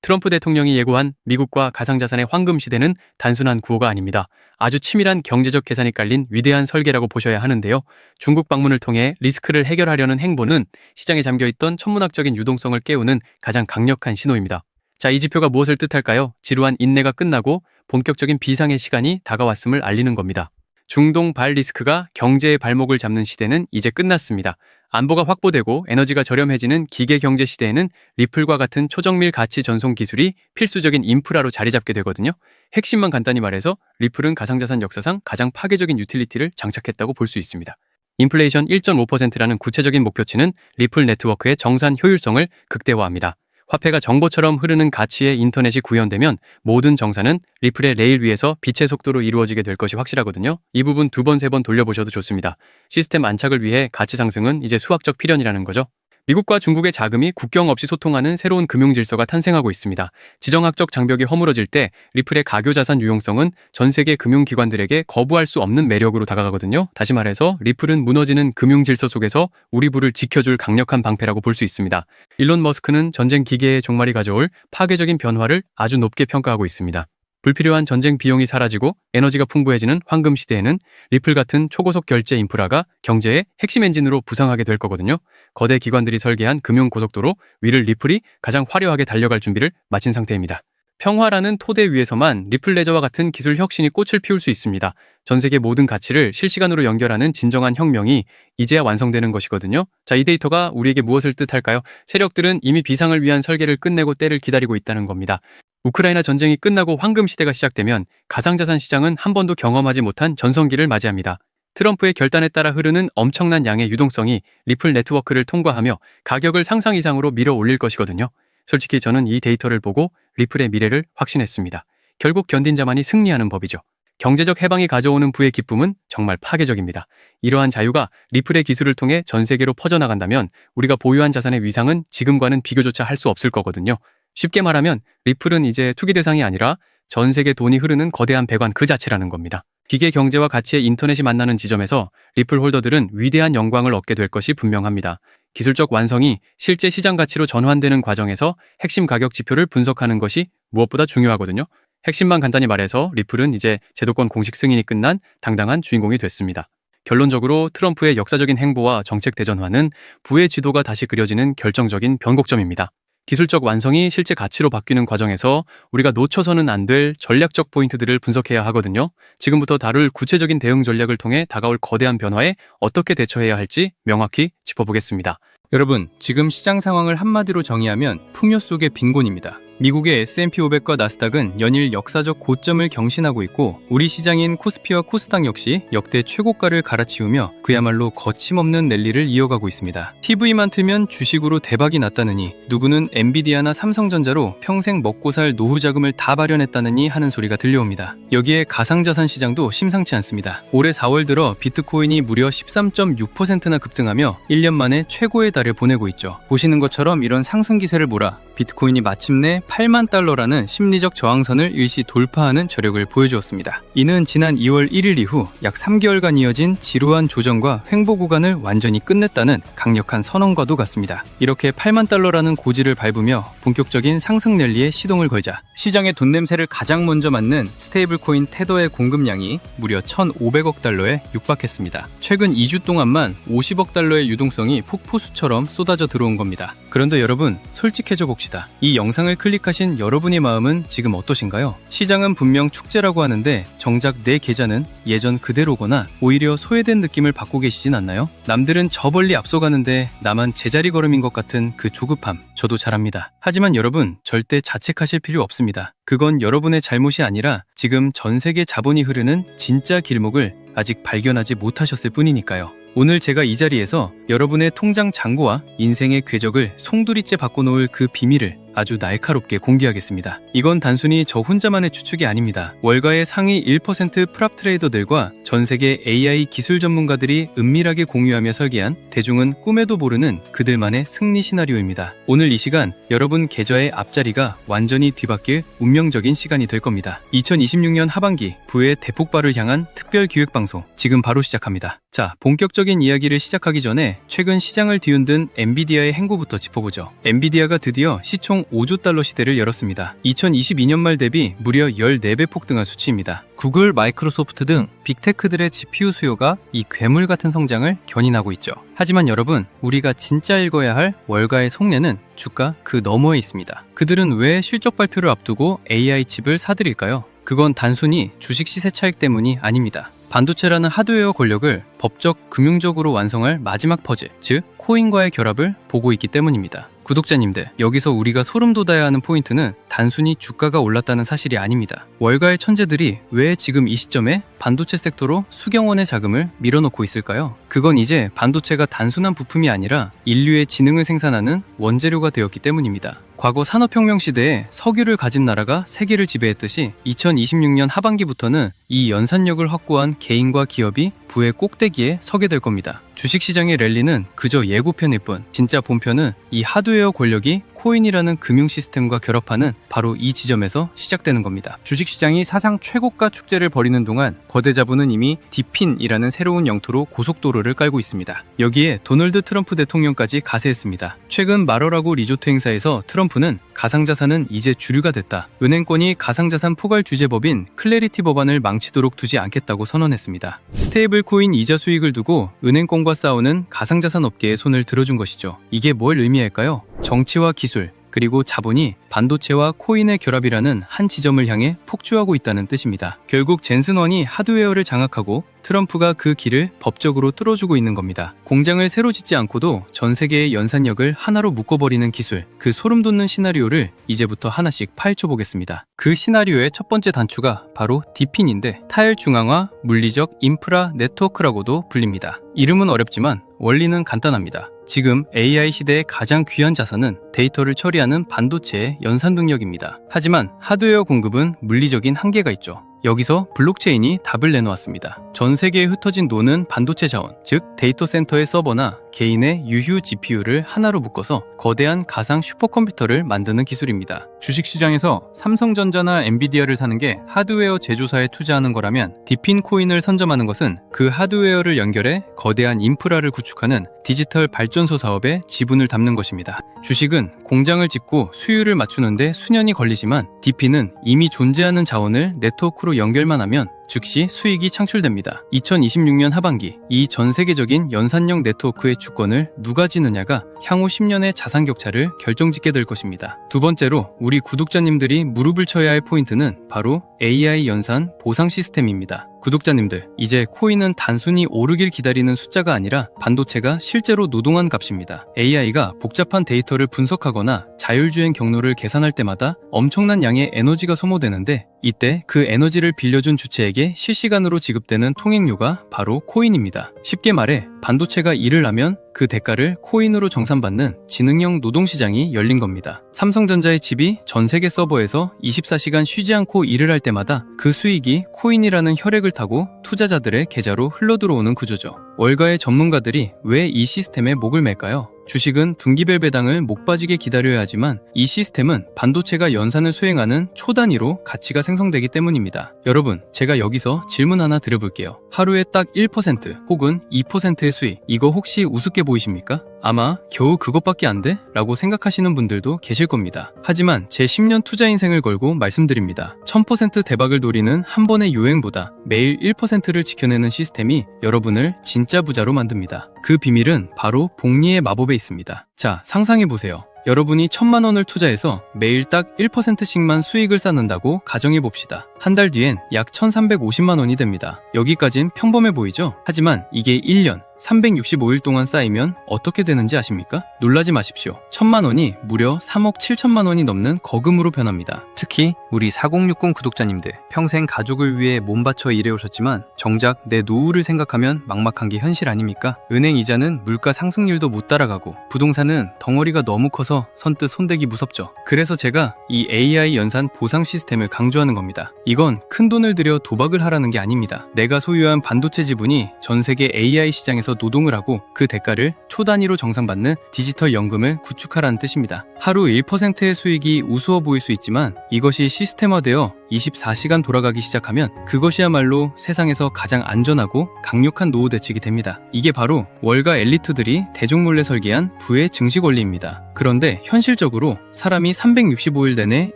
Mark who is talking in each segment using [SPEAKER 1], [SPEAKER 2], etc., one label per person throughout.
[SPEAKER 1] 트럼프 대통령이 예고한 미국과 가상자산의 황금 시대는 단순한 구호가 아닙니다. 아주 치밀한 경제적 계산이 깔린 위대한 설계라고 보셔야 하는데요. 중국 방문을 통해 리스크를 해결하려는 행보는 시장에 잠겨있던 천문학적인 유동성을 깨우는 가장 강력한 신호입니다. 자, 이 지표가 무엇을 뜻할까요? 지루한 인내가 끝나고 본격적인 비상의 시간이 다가왔음을 알리는 겁니다. 중동 발 리스크가 경제의 발목을 잡는 시대는 이제 끝났습니다. 안보가 확보되고 에너지가 저렴해지는 기계 경제 시대에는 리플과 같은 초정밀 가치 전송 기술이 필수적인 인프라로 자리 잡게 되거든요. 핵심만 간단히 말해서 리플은 가상자산 역사상 가장 파괴적인 유틸리티를 장착했다고 볼 수 있습니다. 인플레이션 1.5%라는 구체적인 목표치는 리플 네트워크의 정산 효율성을 극대화합니다. 화폐가 정보처럼 흐르는 가치의 인터넷이 구현되면 모든 정산은 리플의 레일 위에서 빛의 속도로 이루어지게 될 것이 확실하거든요. 이 부분 2번, 3번 돌려보셔도 좋습니다. 시스템 안착을 위해 가치 상승은 이제 수학적 필연이라는 거죠. 미국과 중국의 자금이 국경 없이 소통하는 새로운 금융 질서가 탄생하고 있습니다. 지정학적 장벽이 허물어질 때 리플의 가교 자산 유용성은 전 세계 금융기관들에게 거부할 수 없는 매력으로 다가가거든요. 다시 말해서 리플은 무너지는 금융 질서 속에서 우리 부를 지켜줄 강력한 방패라고 볼 수 있습니다. 일론 머스크는 전쟁 기계의 종말이 가져올 파괴적인 변화를 아주 높게 평가하고 있습니다. 불필요한 전쟁 비용이 사라지고 에너지가 풍부해지는 황금 시대에는 리플 같은 초고속 결제 인프라가 경제의 핵심 엔진으로 부상하게 될 거거든요. 거대 기관들이 설계한 금융 고속도로 위를 리플이 가장 화려하게 달려갈 준비를 마친 상태입니다. 평화라는 토대 위에서만 리플 레저와 같은 기술 혁신이 꽃을 피울 수 있습니다. 전 세계 모든 가치를 실시간으로 연결하는 진정한 혁명이 이제야 완성되는 것이거든요. 자, 이 데이터가 우리에게 무엇을 뜻할까요? 세력들은 이미 비상을 위한 설계를 끝내고 때를 기다리고 있다는 겁니다. 우크라이나 전쟁이 끝나고 황금 시대가 시작되면 가상자산 시장은 한 번도 경험하지 못한 전성기를 맞이합니다. 트럼프의 결단에 따라 흐르는 엄청난 양의 유동성이 리플 네트워크를 통과하며 가격을 상상 이상으로 밀어 올릴 것이거든요. 솔직히 저는 이 데이터를 보고 리플의 미래를 확신했습니다. 결국 견딘 자만이 승리하는 법이죠. 경제적 해방이 가져오는 부의 기쁨은 정말 파괴적입니다. 이러한 자유가 리플의 기술을 통해 전 세계로 퍼져나간다면 우리가 보유한 자산의 위상은 지금과는 비교조차 할 수 없을 거거든요. 쉽게 말하면 리플은 이제 투기 대상이 아니라 전 세계 돈이 흐르는 거대한 배관 그 자체라는 겁니다. 기계 경제와 가치의 인터넷이 만나는 지점에서 리플 홀더들은 위대한 영광을 얻게 될 것이 분명합니다. 기술적 완성이 실제 시장 가치로 전환되는 과정에서 핵심 가격 지표를 분석하는 것이 무엇보다 중요하거든요. 핵심만 간단히 말해서 리플은 이제 제도권 공식 승인이 끝난 당당한 주인공이 됐습니다. 결론적으로 트럼프의 역사적인 행보와 정책 대전환은 부의 지도가 다시 그려지는 결정적인 변곡점입니다. 기술적 완성이 실제 가치로 바뀌는 과정에서 우리가 놓쳐서는 안 될 전략적 포인트들을 분석해야 하거든요. 지금부터 다룰 구체적인 대응 전략을 통해 다가올 거대한 변화에 어떻게 대처해야 할지 명확히 짚어보겠습니다.
[SPEAKER 2] 여러분, 지금 시장 상황을 한마디로 정의하면 풍요 속의 빈곤입니다. 미국의 S&P 500과 나스닥은 연일 역사적 고점을 경신하고 있고 우리 시장인 코스피와 코스닥 역시 역대 최고가를 갈아치우며 그야말로 거침없는 랠리를 이어가고 있습니다. TV만 틀면 주식으로 대박이 났다느니 누구는 엔비디아나 삼성전자로 평생 먹고 살 노후 자금을 다 마련했다느니 하는 소리가 들려옵니다. 여기에 가상자산 시장도 심상치 않습니다. 올해 4월 들어 비트코인이 무려 13.6%나 급등하며 1년 만에 최고의 달을 보내고 있죠. 보시는 것처럼 이런 상승 기세를 몰아 비트코인이 마침내 8만 달러라는 심리적 저항선을 일시 돌파하는 저력을 보여주었습니다. 이는 지난 2월 1일 이후 약 3개월간 이어진 지루한 조정과 횡보 구간을 완전히 끝냈다는 강력한 선언과도 같습니다. 이렇게 8만 달러라는 고지를 밟으며 본격적인 상승 랠리에 시동을 걸자 시장의 돈 냄새를 가장 먼저 맡는 스테이블코인 테더의 공급량이 무려 1,500억 달러에 육박했습니다. 최근 2주 동안만 50억 달러의 유동성이 폭포수처럼 쏟아져 들어온 겁니다. 그런데 여러분, 솔직해져 봅시다. 이 영상을 클릭하신 여러분의 마음은 지금 어떠신가요? 시장은 분명 축제라고 하는데 정작 내 계좌는 예전 그대로거나 오히려 소외된 느낌을 받고 계시진 않나요? 남들은 저 멀리 앞서가는데 나만 제자리 걸음인 것 같은 그 조급함, 저도 잘 압니다. 하지만 여러분, 절대 자책하실 필요 없습니다. 그건 여러분의 잘못이 아니라 지금 전 세계 자본이 흐르는 진짜 길목을 아직 발견하지 못하셨을 뿐이니까요. 오늘 제가 이 자리에서 여러분의 통장 잔고와 인생의 궤적을 송두리째 바꿔놓을 그 비밀을 아주 날카롭게 공개하겠습니다. 이건 단순히 저 혼자만의 추측이 아닙니다. 월가의 상위 1% 프랍 트레이더들과 전 세계 AI 기술 전문가들이 은밀하게 공유하며 설계한 대중은 꿈에도 모르는 그들만의 승리 시나리오입니다. 오늘 이 시간 여러분 계좌의 앞자리가 완전히 뒤바뀔 운명적인 시간이 될 겁니다. 2026년 하반기 부의 대폭발을 향한 특별 기획방송 지금 바로 시작합니다. 자, 본격적인 이야기를 시작하기 전에 최근 시장을 뒤흔든 엔비디아의 행보부터 짚어보죠. 엔비디아가 드디어 시총 5조 달러 시대를 열었습니다. 2022년 말 대비 무려 14배 폭등한 수치입니다. 구글, 마이크로소프트 등 빅테크들의 GPU 수요가 이 괴물 같은 성장을 견인하고 있죠. 하지만 여러분, 우리가 진짜 읽어야 할 월가의 속내는 주가 그 너머에 있습니다. 그들은 왜 실적 발표를 앞두고 AI 칩을 사들일까요? 그건 단순히 주식 시세 차익 때문이 아닙니다. 반도체라는 하드웨어 권력을 법적, 금융적으로 완성할 마지막 퍼즐, 즉 코인과의 결합을 보고 있기 때문입니다. 구독자님들, 여기서 우리가 소름 돋아야 하는 포인트는 단순히 주가가 올랐다는 사실이 아닙니다. 월가의 천재들이 왜 지금 이 시점에 반도체 섹터로 수경원의 자금을 밀어넣고 있을까요? 그건 이제 반도체가 단순한 부품이 아니라 인류의 지능을 생산하는 원재료가 되었기 때문입니다. 과거 산업혁명 시대에 석유를 가진 나라가 세계를 지배했듯이 2026년 하반기부터는 이 연산력을 확보한 개인과 기업이 부의 꼭대기에 서게 될 겁니다. 주식시장의 랠리는 그저 예고편일 뿐, 진짜 본편은 이 하드웨어 권력이 코인이라는 금융 시스템과 결합하는 바로 이 지점에서 시작되는 겁니다. 주식시장이 사상 최고가 축제를 벌이는 동안 거대 자본은 이미 디핀이라는 새로운 영토로 고속도로를 깔고 있습니다. 여기에 도널드 트럼프 대통령까지 가세했습니다. 최근 마러라고 리조트 행사에서 트럼프는 가상자산은 이제 주류가 됐다. 은행권이 가상자산 포괄 규제법인 클래리티 법안을 망치도록 두지 않겠다고 선언했습니다. 스테이블 코인 이자 수익을 두고 은행권과 싸우는 가상자산 업계에 손을 들어준 것이죠. 이게 뭘 의미할까요? 정치와 기술, 그리고 자본이 반도체와 코인의 결합이라는 한 지점을 향해 폭주하고 있다는 뜻입니다. 결국 젠슨원이 하드웨어를 장악하고 트럼프가 그 길을 법적으로 뚫어주고 있는 겁니다. 공장을 새로 짓지 않고도 전 세계의 연산력을 하나로 묶어버리는 기술, 그 소름돋는 시나리오를 이제부터 하나씩 파헤쳐보겠습니다. 그 시나리오의 첫 번째 단추가 바로 디핀인데 타일 중앙화 물리적 인프라 네트워크라고도 불립니다. 이름은 어렵지만 원리는 간단합니다. 지금 AI 시대의 가장 귀한 자산은 데이터를 처리하는 반도체의 연산 능력입니다. 하지만 하드웨어 공급은 물리적인 한계가 있죠. 여기서 블록체인이 답을 내놓았습니다. 전 세계에 흩어진 노는 반도체 자원, 즉 데이터 센터의 서버나 개인의 유휴 GPU를 하나로 묶어서 거대한 가상 슈퍼컴퓨터를 만드는 기술입니다. 주식시장에서 삼성전자나 엔비디아를 사는 게 하드웨어 제조사에 투자하는 거라면 디핀 코인을 선점하는 것은 그 하드웨어를 연결해 거대한 인프라를 구축하는 디지털 발전소 사업에 지분을 담는 것입니다. 주식은 공장을 짓고 수율을 맞추는데 수년이 걸리지만 디핀은 이미 존재하는 자원을 네트워크로 연결만 하면 즉시 수익이 창출됩니다. 2026년 하반기 이 전 세계적인 연산력 네트워크의 주권을 누가 지느냐가 향후 10년의 자산 격차를 결정짓게 될 것입니다. 두 번째로 우리 구독자님들이 무릎을 쳐야 할 포인트는 바로 AI 연산 보상 시스템입니다. 구독자님들, 이제 코인은 단순히 오르길 기다리는 숫자가 아니라 반도체가 실제로 노동한 값입니다. AI가 복잡한 데이터를 분석하거나 자율주행 경로를 계산할 때마다 엄청난 양의 에너지가 소모되는데 이때 그 에너지를 빌려준 주체에게 실시간으로 지급되는 통행료가 바로 코인입니다. 쉽게 말해 반도체가 일을 하면 그 대가를 코인으로 정산받는 지능형 노동시장이 열린 겁니다. 삼성전자의 칩이 전 세계 서버에서 24시간 쉬지 않고 일을 할 때마다 그 수익이 코인이라는 혈액을 타고 투자자들의 계좌로 흘러들어오는 구조죠. 월가의 전문가들이 왜 이 시스템에 목을 맬까요? 주식은 둔기별 배당을 목 빠지게 기다려야 하지만 이 시스템은 반도체가 연산을 수행하는 초단위로 가치가 생성되기 때문입니다. 여러분, 제가 여기서 질문 하나 드려볼게요. 하루에 딱 1% 혹은 2%의 수익, 이거 혹시 우습게 보이십니까? 아마 겨우 그것밖에 안 돼? 라고 생각하시는 분들도 계실 겁니다. 하지만 제 10년 투자 인생을 걸고 말씀드립니다. 1000% 대박을 노리는 한 번의 유행보다 매일 1%를 지켜내는 시스템이 여러분을 진짜 부자로 만듭니다. 그 비밀은 바로 복리의 마법에 있습니다. 자, 상상해보세요. 여러분이 1000만 원을 투자해서 매일 딱 1%씩만 수익을 쌓는다고 가정해봅시다. 한 달 뒤엔 약 1350만 원이 됩니다. 여기까진 평범해 보이죠? 하지만 이게 1년, 365일 동안 쌓이면 어떻게 되는지 아십니까? 놀라지 마십시오. 1000만 원이 무려 3억 7천만 원이 넘는 거금으로 변합니다. 특히 우리 4060 구독자님들, 평생 가족을 위해 몸 바쳐 일해오셨지만 정작 내 노후를 생각하면 막막한 게 현실 아닙니까? 은행 이자는 물가 상승률도 못 따라가고 부동산은 덩어리가 너무 커서 선뜻 손대기 무섭죠. 그래서 제가 이 AI 연산 보상 시스템을 강조하는 겁니다. 이건 큰 돈을 들여 도박을 하라는 게 아닙니다. 내가 소유한 반도체 지분이 전 세계 AI 시장에서 위해서 노동을 하고 그 대가를 초 단위로 정산받는 디지털 연금을 구축하라는 뜻입니다. 하루 1%의 수익이 우스워 보일 수 있지만 이것이 시스템화되어 24시간 돌아가기 시작하면 그것이야말로 세상에서 가장 안전하고 강력한 노후 대책이 됩니다. 이게 바로 월가 엘리트들이 대중 몰래 설계한 부의 증식 원리입니다. 그런데 현실적으로 사람이 365일 내내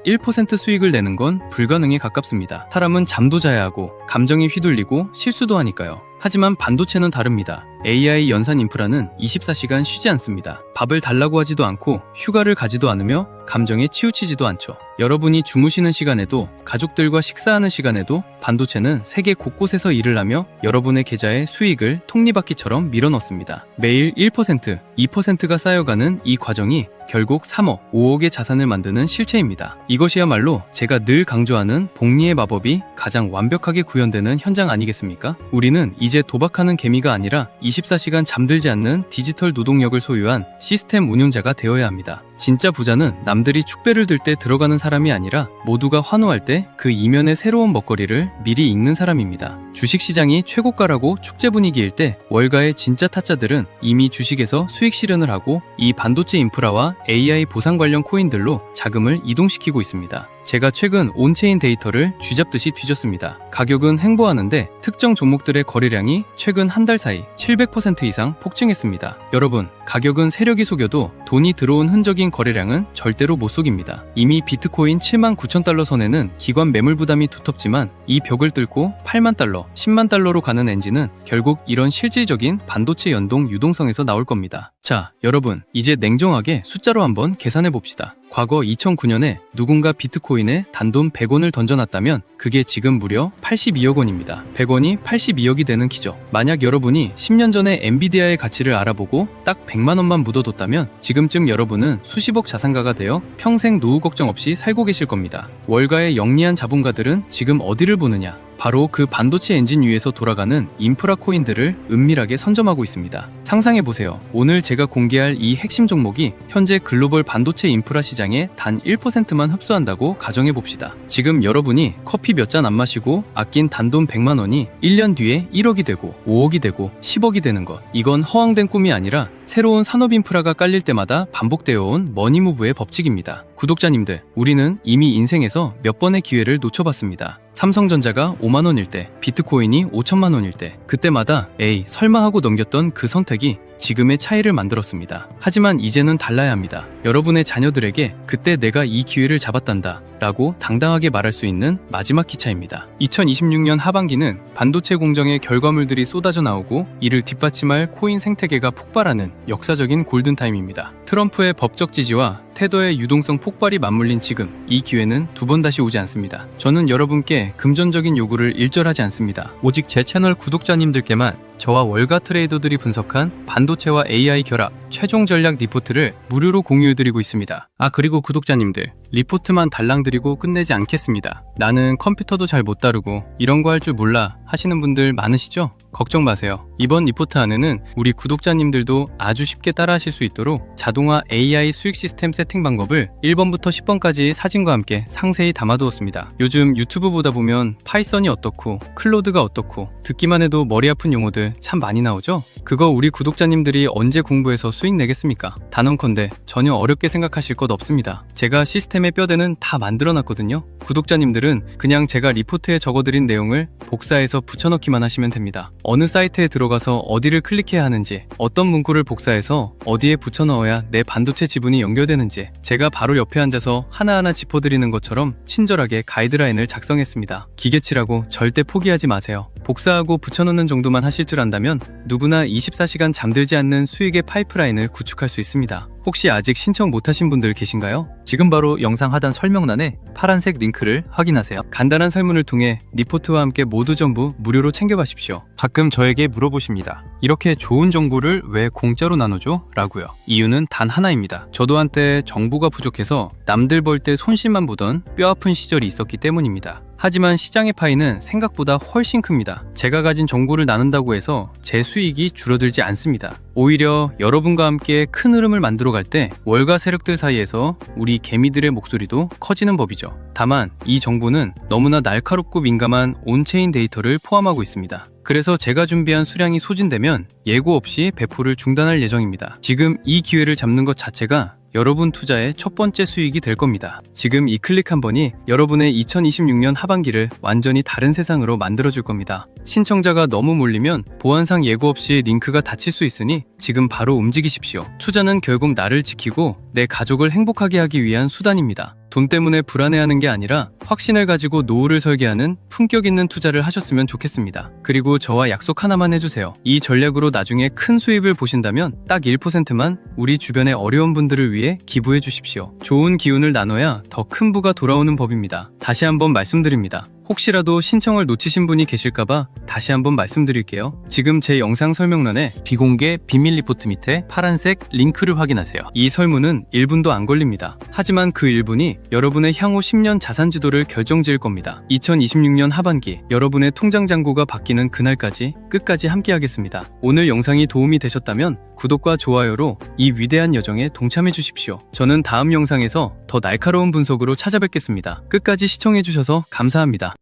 [SPEAKER 2] 1% 수익을 내는 건 불가능에 가깝습니다. 사람은 잠도 자야 하고 감정이 휘둘리고 실수도 하니까요. 하지만 반도체는 다릅니다. AI 연산 인프라는 24시간 쉬지 않습니다. 밥을 달라고 하지도 않고 휴가를 가지도 않으며 감정에 치우치지도 않죠. 여러분이 주무시는 시간에도 가족들과 식사하는 시간에도 반도체는 세계 곳곳에서 일을 하며 여러분의 계좌에 수익을 톱니바퀴처럼 밀어넣습니다. 매일 1%, 2%가 쌓여가는 이 과정이 결국 3억, 5억의 자산을 만드는 실체입니다. 이것이야말로 제가 늘 강조하는 복리의 마법이 가장 완벽하게 구현되는 현장 아니겠습니까? 우리는 이제 도박하는 개미가 아니라 24시간 잠들지 않는 디지털 노동력을 소유한 시스템 운용자가 되어야 합니다. 진짜 부자는 남들이 축배를 들 때 들어가는 사람이 아니라 모두가 환호할 때 그 이면의 새로운 먹거리를 미리 읽는 사람입니다. 주식시장이 최고가라고 축제 분위기일 때 월가의 진짜 타짜들은 이미 주식에서 수익 실현을 하고 이 반도체 인프라와 AI 보상 관련 코인들로 자금을 이동시키고 있습니다. 제가 최근 온체인 데이터를 쥐잡듯이 뒤졌습니다. 가격은 횡보하는데 특정 종목들의 거래량이 최근 한 달 사이 700% 이상 폭증했습니다. 여러분, 가격은 세력이 속여도 돈이 들어온 흔적인 거래량은 절대로 못 속입니다. 이미 비트코인 7만 9천 달러 선에는 기관 매물 부담이 두텁지만 이 벽을 뚫고 8만 달러, 10만 달러로 가는 엔진은 결국 이런 실질적인 반도체 연동 유동성에서 나올 겁니다. 자, 여러분, 이제 냉정하게 숫자로 한번 계산해 봅시다. 과거 2009년에 누군가 비트코인에 단돈 100원을 던져놨다면 그게 지금 무려 82억 원입니다. 100원이 82억이 되는 기적. 만약 여러분이 10년 전에 엔비디아의 가치를 알아보고 딱 100만 원만 묻어뒀다면 지금쯤 여러분은 수십억 자산가가 되어 평생 노후 걱정 없이 살고 계실 겁니다. 월가의 영리한 자본가들은 지금 어디를 보느냐? 바로 그 반도체 엔진 위에서 돌아가는 인프라 코인들을 은밀하게 선점하고 있습니다. 상상해보세요. 오늘 제가 공개할 이 핵심 종목이 현재 글로벌 반도체 인프라 시장의 단 1%만 흡수한다고 가정해봅시다. 지금 여러분이 커피 몇 잔 안 마시고 아낀 단돈 100만 원이 1년 뒤에 1억이 되고 5억이 되고 10억이 되는 것. 이건 허황된 꿈이 아니라 새로운 산업 인프라가 깔릴 때마다 반복되어 온 머니무브의 법칙입니다. 구독자님들, 우리는 이미 인생에서 몇 번의 기회를 놓쳐봤습니다. 삼성전자가 5만 원일 때, 비트코인이 5천만 원일 때, 그때마다 에이 설마 하고 넘겼던 그 선택이 지금의 차이를 만들었습니다. 하지만 이제는 달라야 합니다. 여러분의 자녀들에게 그때 내가 이 기회를 잡았단다 라고 당당하게 말할 수 있는 마지막 기차입니다. 2026년 하반기는 반도체 공정의 결과물들이 쏟아져 나오고 이를 뒷받침할 코인 생태계가 폭발하는 역사적인 골든타임입니다. 트럼프의 법적 지지와 테더의 유동성 폭발이 맞물린 지금, 이 기회는 두 번 다시 오지 않습니다. 저는 여러분께 금전적인 요구를 일절하지 않습니다. 오직 제 채널 구독자님들께만 저와 월가 트레이더들이 분석한 반도체와 AI 결합 최종 전략 리포트를 무료로 공유해드리고 있습니다. 그리고 구독자님들, 리포트만 달랑 드리고 끝내지 않겠습니다. 나는 컴퓨터도 잘 못 다루고 이런 거 할 줄 몰라 하시는 분들 많으시죠? 걱정 마세요. 이번 리포트 안에는 우리 구독자님들도 아주 쉽게 따라하실 수 있도록 자동화 AI 수익 시스템 세팅 방법을 1번부터 10번까지 사진과 함께 상세히 담아두었습니다. 요즘 유튜브 보다 보면 파이썬이 어떻고 클로드가 어떻고 듣기만 해도 머리 아픈 용어들 참 많이 나오죠? 그거 우리 구독자님들이 언제 공부해서 수익 내겠습니까? 단언컨대 전혀 어렵게 생각하실 것 없습니다. 제가 시스템의 뼈대는 다 만들어놨거든요. 구독자님들은 그냥 제가 리포트에 적어드린 내용을 복사해서 붙여넣기만 하시면 됩니다. 어느 사이트에 들어가서 어디를 클릭해야 하는지, 어떤 문구를 복사해서 어디에 붙여넣어야 내 반도체 지분이 연결되는지 제가 바로 옆에 앉아서 하나하나 짚어드리는 것처럼 친절하게 가이드라인을 작성했습니다. 기계치라고 절대 포기하지 마세요. 복사하고 붙여넣는 정도만 하실 줄 안다면 누구나 24시간 잠들지 않는 수익의 파이프라인을 구축할 수 있습니다. 혹시 아직 신청 못하신 분들 계신가요? 지금 바로 영상 하단 설명란에 파란색 링크를 확인하세요. 간단한 설문을 통해 리포트와 함께 모두 전부 무료로 챙겨가십시오. 가끔 저에게 물어보십니다. 이렇게 좋은 정보를 왜 공짜로 나누죠? 라고요. 이유는 단 하나입니다. 저도 한때 정보가 부족해서 남들 벌 때 손실만 보던 뼈아픈 시절이 있었기 때문입니다. 하지만 시장의 파이는 생각보다 훨씬 큽니다. 제가 가진 정보를 나눈다고 해서 제 수익이 줄어들지 않습니다. 오히려 여러분과 함께 큰 흐름을 만들어 갈 때 월가 세력들 사이에서 우리 개미들의 목소리도 커지는 법이죠. 다만 이 정보는 너무나 날카롭고 민감한 온체인 데이터를 포함하고 있습니다. 그래서 제가 준비한 수량이 소진되면 예고 없이 배포를 중단할 예정입니다. 지금 이 기회를 잡는 것 자체가 여러분 투자의 첫 번째 수익이 될 겁니다. 지금 이 클릭 한 번이 여러분의 2026년 하반기를 완전히 다른 세상으로 만들어줄 겁니다. 신청자가 너무 몰리면 보안상 예고 없이 링크가 닫힐 수 있으니 지금 바로 움직이십시오. 투자는 결국 나를 지키고 내 가족을 행복하게 하기 위한 수단입니다. 돈 때문에 불안해하는 게 아니라 확신을 가지고 노후를 설계하는 품격 있는 투자를 하셨으면 좋겠습니다. 그리고 저와 약속 하나만 해주세요. 이 전략으로 나중에 큰 수입을 보신다면 딱 1%만 우리 주변의 어려운 분들을 위해 기부해 주십시오. 좋은 기운을 나눠야 더 큰 부가 돌아오는 법입니다. 다시 한번 말씀드립니다. 혹시라도 신청을 놓치신 분이 계실까봐 다시 한번 말씀드릴게요. 지금 제 영상 설명란에 비공개 비밀 리포트 밑에 파란색 링크를 확인하세요. 이 설문은 1분도 안 걸립니다. 하지만 그 1분이 여러분의 향후 10년 자산 지도를 결정지을 겁니다. 2026년 하반기 여러분의 통장 잔고가 바뀌는 그날까지 끝까지 함께 하겠습니다. 오늘 영상이 도움이 되셨다면 구독과 좋아요로 이 위대한 여정에 동참해 주십시오. 저는 다음 영상에서 더 날카로운 분석으로 찾아뵙겠습니다. 끝까지 시청해 주셔서 감사합니다.